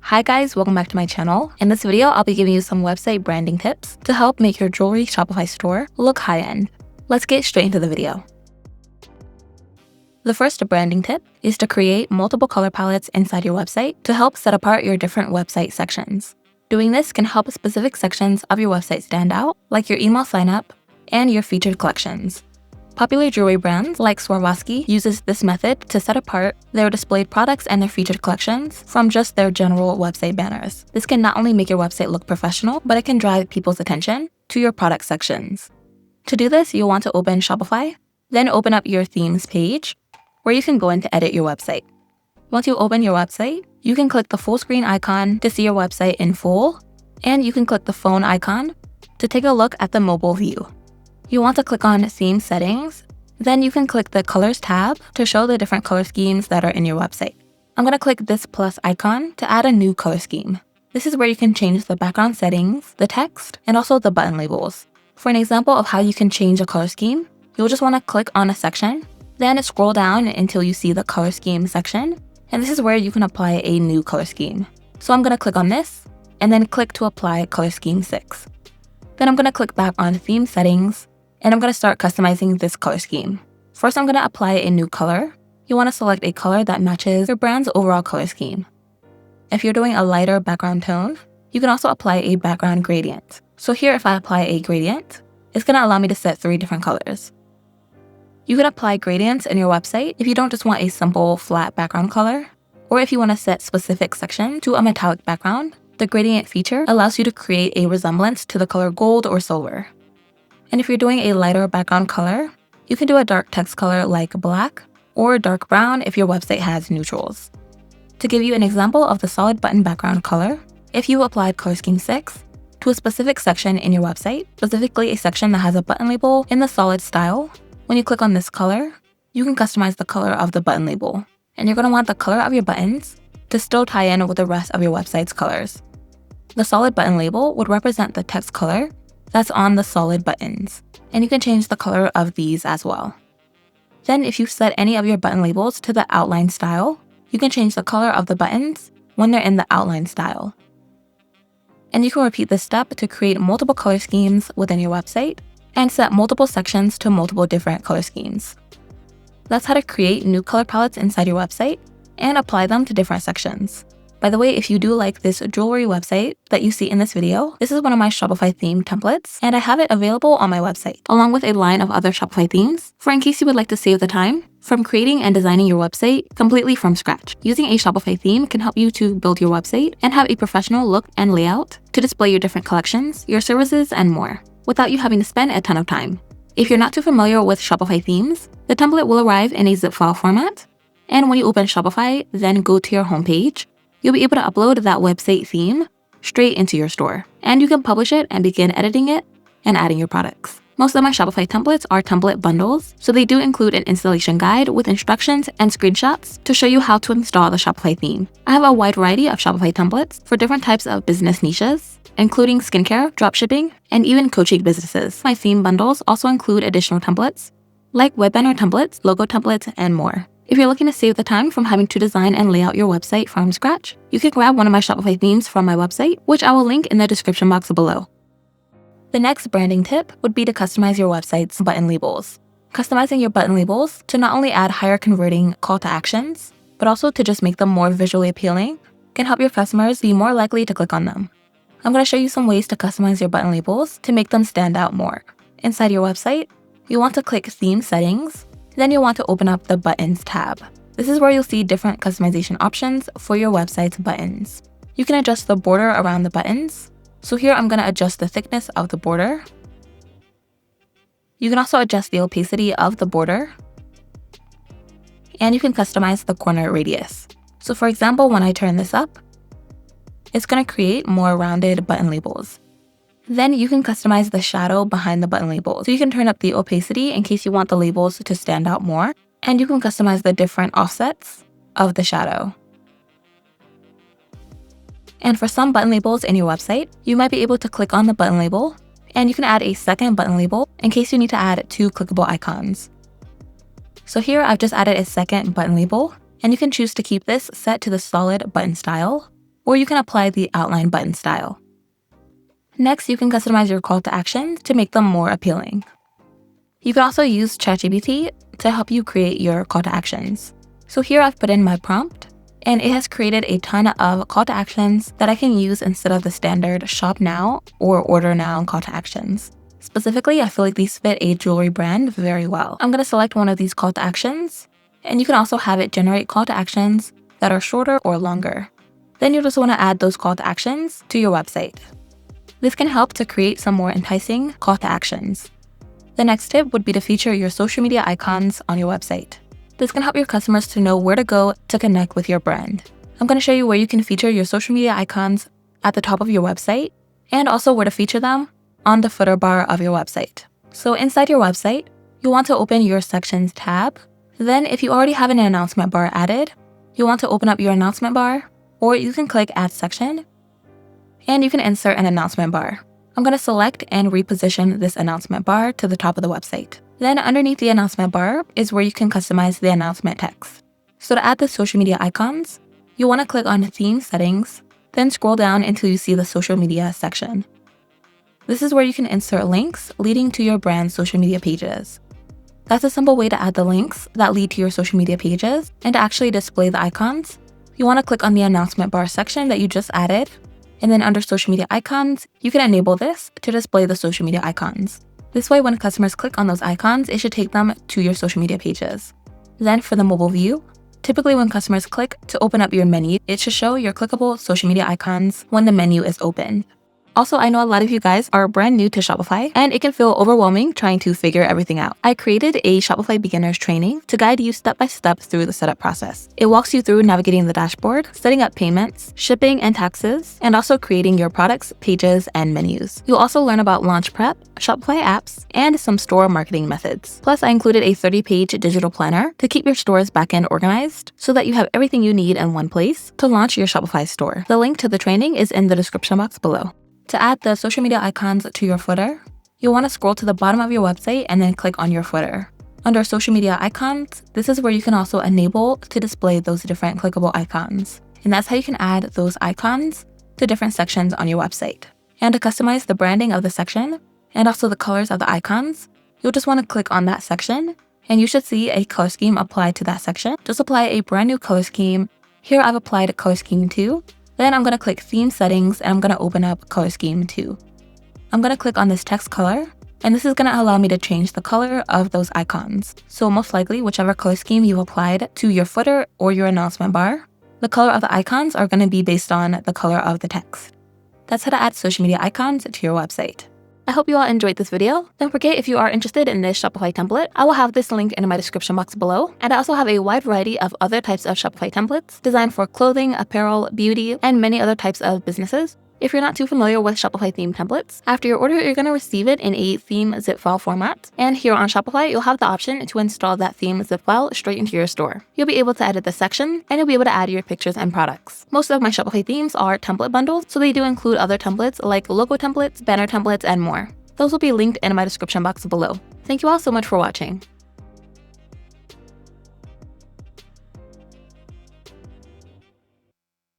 Hi guys, welcome back to my channel. In this video, I'll be giving you some website branding tips to help make your jewelry Shopify store look high-end. Let's get straight into the video. The first branding tip is to create multiple color palettes inside your website to help set apart your different website sections. Doing this can help specific sections of your website stand out, like your email signup and your featured collections. Popular jewelry brands like Swarovski uses this method to set apart their displayed products and their featured collections from just their general website banners. This can not only make your website look professional, but it can drive people's attention to your product sections. To do this, you'll want to open Shopify, then open up your themes page, where you can go in to edit your website. Once you open your website, you can click the full screen icon to see your website in full, and you can click the phone icon to take a look at the mobile view. You want to click on Theme Settings, then you can click the Colors tab to show the different color schemes that are in your website. I'm going to click this plus icon to add a new color scheme. This is where you can change the background settings, the text, and also the button labels. For an example of how you can change a color scheme, you'll just want to click on a section, then scroll down until you see the color scheme section, and this is where you can apply a new color scheme. So I'm going to click on this, and then click to apply color scheme 6. Then I'm going to click back on Theme Settings, and I'm going to start customizing this color scheme. First, I'm going to apply a new color. You want to select a color that matches your brand's overall color scheme. If you're doing a lighter background tone, you can also apply a background gradient. So here, if I apply a gradient, it's going to allow me to set 3 different colors. You can apply gradients in your website if you don't just want a simple flat background color, or if you want to set specific section to a metallic background. The gradient feature allows you to create a resemblance to the color gold or silver. And if you're doing a lighter background color, you can do a dark text color like black or dark brown if your website has neutrals. To give you an example of the solid button background color, if you applied color scheme 6 to a specific section in your website, specifically a section that has a button label in the solid style, when you click on this color, you can customize the color of the button label. And you're going to want the color of your buttons to still tie in with the rest of your website's colors. The solid button label would represent the text color that's on the solid buttons, and you can change the color of these as well. Then if you set any of your button labels to the outline style, you can change the color of the buttons when they're in the outline style. And you can repeat this step to create multiple color schemes within your website and set multiple sections to multiple different color schemes. That's how to create new color palettes inside your website and apply them to different sections. By the way, if you do like this jewelry website that you see in this video, this is one of my Shopify theme templates, and I have it available on my website, along with a line of other Shopify themes, for in case you would like to save the time from creating and designing your website completely from scratch. Using a Shopify theme can help you to build your website and have a professional look and layout to display your different collections, your services, and more, without you having to spend a ton of time. If you're not too familiar with Shopify themes, the template will arrive in a zip file format, and when you open Shopify, then go to your homepage, you'll be able to upload that website theme straight into your store, and you can publish it and begin editing it and adding your products. Most of my Shopify templates are template bundles, so they do include an installation guide with instructions and screenshots to show you how to install the Shopify theme. I have a wide variety of Shopify templates for different types of business niches, including skincare, dropshipping, and even coaching businesses. My theme bundles also include additional templates, like web banner templates, logo templates, and more. If you're looking to save the time from having to design and lay out your website from scratch, you can grab one of my Shopify themes from my website, which I will link in the description box below. The next branding tip would be to customize your website's button labels. Customizing your button labels to not only add higher converting call to actions, but also to just make them more visually appealing can help your customers be more likely to click on them. I'm going to show you some ways to customize your button labels to make them stand out more. Inside your website, you want to click Theme Settings. Then you'll want to open up the Buttons tab. This is where you'll see different customization options for your website's buttons. You can adjust the border around the buttons. So here I'm going to adjust the thickness of the border. You can also adjust the opacity of the border. And you can customize the corner radius. So for example, when I turn this up, it's going to create more rounded button labels. Then you can customize the shadow behind the button labels. So you can turn up the opacity in case you want the labels to stand out more. And you can customize the different offsets of the shadow. And for some button labels in your website, you might be able to click on the button label, and you can add a second button label in case you need to add 2 clickable icons. So here I've just added a second button label, and you can choose to keep this set to the solid button style, or you can apply the outline button style. Next, you can customize your call to action to make them more appealing. You can also use ChatGPT to help you create your call to actions. So here I've put in my prompt, and it has created a ton of call to actions that I can use instead of the standard shop now or order now call to actions. Specifically, I feel like these fit a jewelry brand very well. I'm going to select one of these call to actions, and you can also have it generate call to actions that are shorter or longer. Then you'll just want to add those call to actions to your website. This can help to create some more enticing call to actions. The next tip would be to feature your social media icons on your website. This can help your customers to know where to go to connect with your brand. I'm going to show you where you can feature your social media icons at the top of your website, and also where to feature them on the footer bar of your website. So inside your website, you'll want to open your Sections tab. Then if you already have an announcement bar added, you'll want to open up your announcement bar, or you can click Add Section, and you can insert an announcement bar. I'm going to select and reposition this announcement bar to the top of the website. Then underneath the announcement bar is where you can customize the announcement text. So to add the social media icons, you'll want to click on Theme Settings, then scroll down until you see the Social Media section. This is where you can insert links leading to your brand's social media pages. That's a simple way to add the links that lead to your social media pages, and to actually display the icons, you want to click on the announcement bar section that you just added, and then under social media icons, you can enable this to display the social media icons. This way, when customers click on those icons, it should take them to your social media pages. Then for the mobile view, typically when customers click to open up your menu, it should show your clickable social media icons when the menu is open. Also, I know a lot of you guys are brand new to Shopify, and it can feel overwhelming trying to figure everything out. I created a Shopify beginner's training to guide you step by step through the setup process. It walks you through navigating the dashboard, setting up payments, shipping and taxes, and also creating your products, pages, and menus. You'll also learn about launch prep, Shopify apps, and some store marketing methods. Plus, I included a 30-page digital planner to keep your store's backend organized so that you have everything you need in one place to launch your Shopify store. The link to the training is in the description box below. To add the social media icons to your footer, you'll want to scroll to the bottom of your website and then click on your footer. Under social media icons, this is where you can also enable to display those different clickable icons. And that's how you can add those icons to different sections on your website. And to customize the branding of the section and also the colors of the icons, you'll just want to click on that section, and you should see a color scheme applied to that section. Just apply a brand new color scheme. Here I've applied color scheme 2. Then I'm going to click Theme Settings, and I'm going to open up Color Scheme 2. I'm going to click on this text color, and this is going to allow me to change the color of those icons. So most likely, whichever color scheme you applied to your footer or your announcement bar, the color of the icons are going to be based on the color of the text. That's how to add social media icons to your website. I hope you all enjoyed this video. Don't forget, if you are interested in this Shopify template, I will have this link in my description box below. And I also have a wide variety of other types of Shopify templates designed for clothing, apparel, beauty, and many other types of businesses. If you're not too familiar with Shopify theme templates, after your order, you're going to receive it in a theme zip file format. And here on Shopify, you'll have the option to install that theme zip file straight into your store. You'll be able to edit the section, and you'll be able to add your pictures and products. Most of my Shopify themes are template bundles, so they do include other templates like logo templates, banner templates, and more. Those will be linked in my description box below. Thank you all so much for watching.